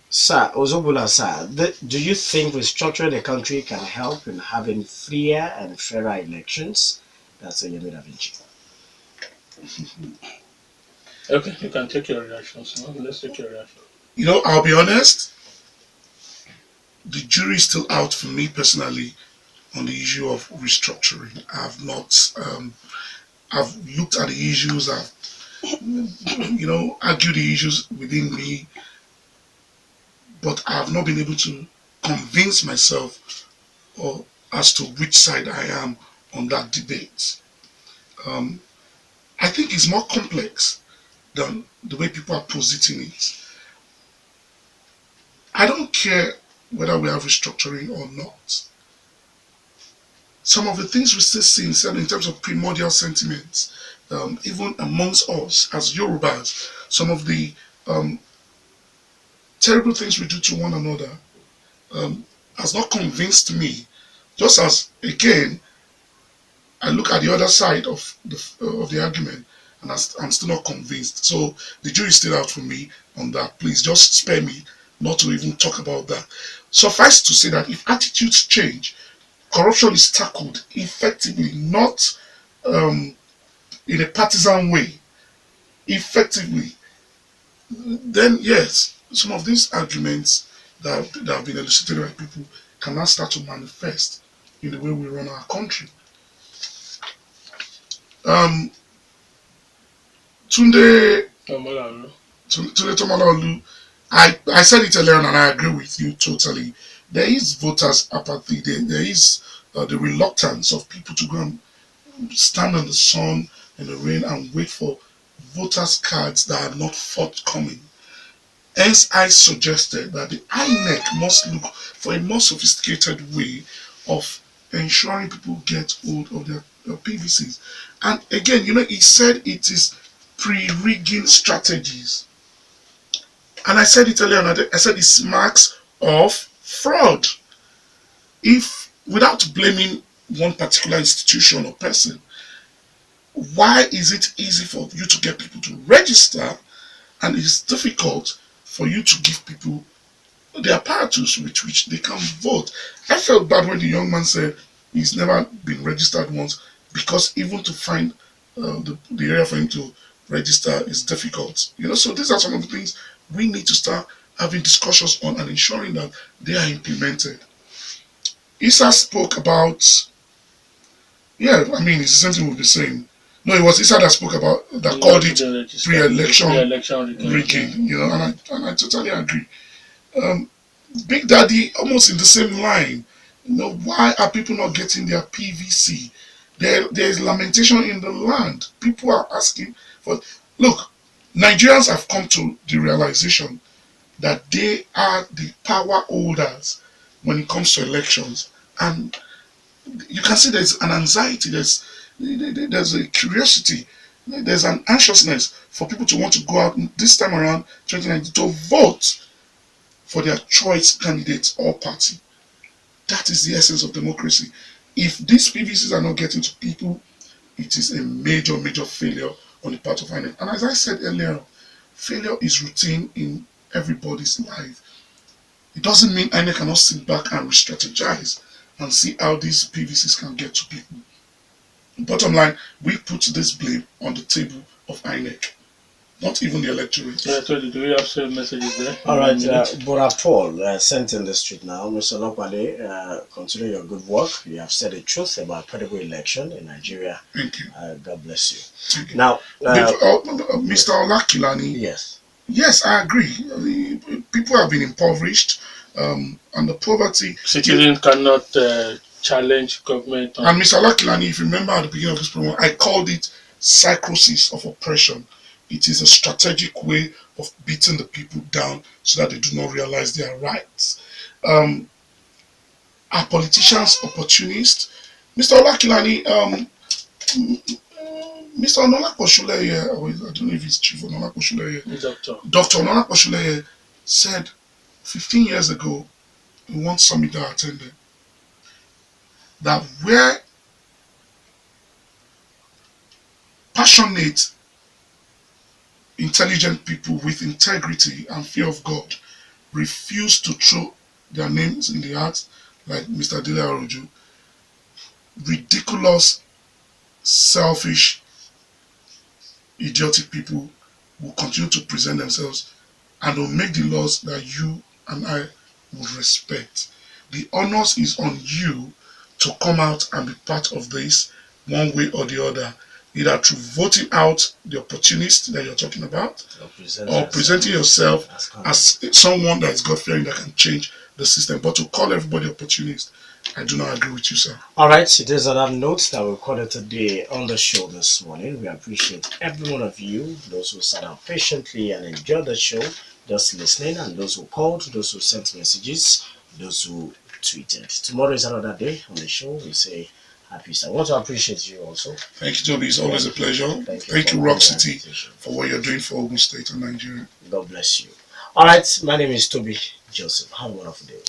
Sir, Ozobula, sir, do you think restructuring the country can help in having freer and fairer elections? That's a Yemi Da Vinci. okay, you can take your reactions. Let's take your reaction. I'll be honest, the jury is still out for me personally on the issue of restructuring. I've not, I've looked at the issues, I've, argued the issues within me, but I have not been able to convince myself or as to which side I am on that debate. Um, I think it's more complex than the way people are positing it. I don't care whether we have restructuring or not. Some of the things we still see in terms of primordial sentiments, even amongst us as Yorubas, some of the um, terrible things we do to one another has not convinced me. Just as, again, I look at the other side of the argument and I'm still not convinced. So the jury is still out for me on that. Please just spare me not to even talk about that. Suffice to say that if attitudes change, corruption is tackled effectively, not um, in a partisan way, effectively, then yes, some of these arguments that have been elucidated by people can now start to manifest in the way we run our country. Um, Tunde Omolalo. Tunde Tomalaolu, I said it earlier and I agree with you totally. There is voters apathy. There is the reluctance of people to go and stand in the sun and the rain and wait for voters' cards that are not forthcoming. Hence, I suggested that the INEC must look for a more sophisticated way of ensuring people get hold of their PVCs. And again, he said it is pre-rigging strategies. And I said it earlier, and I said it's marks of fraud. If, without blaming one particular institution or person, why is it easy for you to get people to register and it's difficult for you to give people the apparatus with which they can vote? I felt bad when the young man said he's never been registered once because even to find the area for him to register is difficult. So these are some of the things we need to start having discussions on and ensuring that they are implemented. Issa spoke about, yeah, I mean, it's the same thing we've been saying. No, it was Issa that spoke about, that called it pre-election rigging, you know, and I totally agree. Um, Big Daddy, almost in the same line. You know, why are people not getting their PVC? There is lamentation in the land. People are asking for. Look, Nigerians have come to the realization that they are the power holders when it comes to elections, and you can see there's an anxiety, there's a curiosity, there's an anxiousness for people to want to go out this time around 2019 to vote for their choice candidate or party. That is the essence of democracy. If these PVCs are not getting to people, it is a major, major failure on the part of INEC. And as I said earlier, failure is routine in everybody's life. It doesn't mean INEC cannot sit back and re-strategize and see how these PVCs can get to people. Bottom line, we put this blame on the table of INEC, not even the electorate. Yeah, so do we have some messages there? All right, Bora Paul, sent in the street now. Mr. Olopade, continue your good work. You have said the truth about credible election in Nigeria. Thank you. God bless you. Thank you. Now, Mr. Olakilani, yes. Yes, I agree. People have been impoverished, and the poverty. Citizens cannot challenge government. And Mr. Olakilani, if you remember at the beginning of this program, I called it psychosis of oppression. It is a strategic way of beating the people down so that they do not realize their rights. Are politicians opportunists? Mr. Olakilani, Mr. Onola Koshuleye, I don't know if it's Chief Onola Koshuleye, Dr. Onola Koshuleye said 15 years ago in one summit that I attended that where passionate, intelligent people with integrity and fear of God refuse to throw their names in the hat, like Mr. Dele, ridiculous, selfish, idiotic people will continue to present themselves and will make the laws that you and I would respect. The onus is on you to come out and be part of this one way or the other, either through voting out the opportunist that you're talking about or presenting yourself as someone that is God-fearing that can change the system. But to call everybody opportunist, I do not agree with you, sir. All right, it is on that note that we recorded today on the show this morning. We appreciate every one of you, those who sat down patiently and enjoyed the show, just listening, and those who called, those who sent messages, those who tweeted. Tomorrow is another day on the show. We say happy Easter. I want to appreciate you also. Thank you, Toby. It's always a pleasure. Thank you, Rock City, for what you're doing for Ogun State and Nigeria. God bless you. All right, my name is Tobi Joseph. Have a wonderful day.